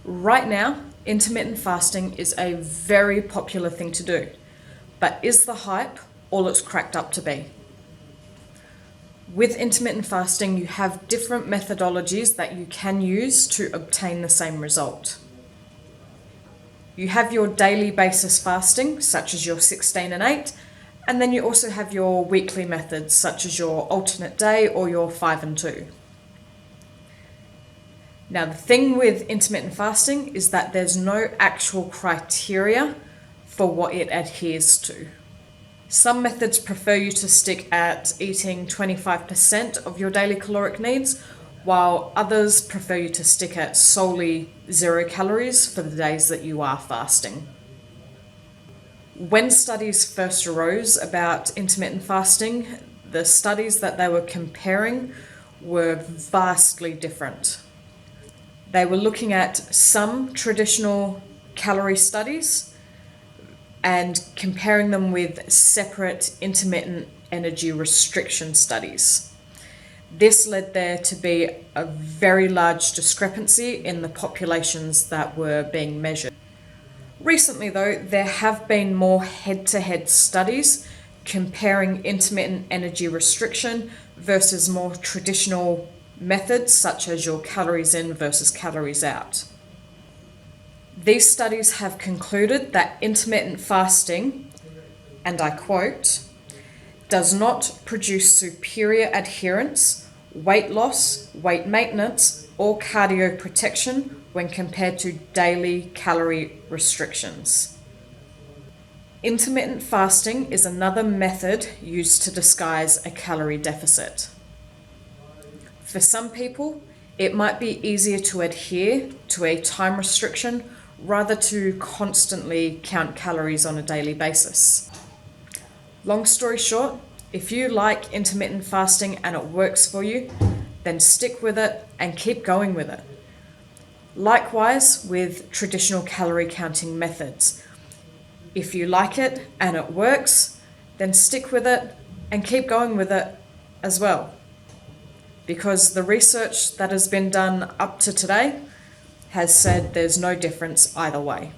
Right now, intermittent fasting is a very popular thing to do, but is the hype all it's cracked up to be? With intermittent fasting, you have different methodologies that you can use to obtain the same result. You have your daily basis fasting, such as your 16 and 8, and then you also have your weekly methods, such as your alternate day or your 5 and 2. Now, the thing with intermittent fasting is that there's no actual criteria for what it adheres to. Some methods prefer you to stick at eating 25% of your daily caloric needs, while others prefer you to stick at solely 0 calories for the days that you are fasting. When studies first arose about intermittent fasting, the studies that they were comparing were vastly different. They were looking at some traditional calorie studies and comparing them with separate intermittent energy restriction studies. This led there to be a very large discrepancy in the populations that were being measured. Recently, though, there have been more head-to-head studies comparing intermittent energy restriction versus more traditional methods such as your calories in versus calories out. These studies have concluded that intermittent fasting, and I quote, does not produce superior adherence, weight loss, weight maintenance, or cardio protection when compared to daily calorie restrictions. Intermittent fasting is another method used to disguise a calorie deficit. For some people, it might be easier to adhere to a time restriction rather to constantly count calories on a daily basis. Long story short, if you like intermittent fasting and it works for you, then stick with it and keep going with it. Likewise with traditional calorie counting methods. If you like it and it works, then stick with it and keep going with it as well. Because the research that has been done up to today has said there's no difference either way.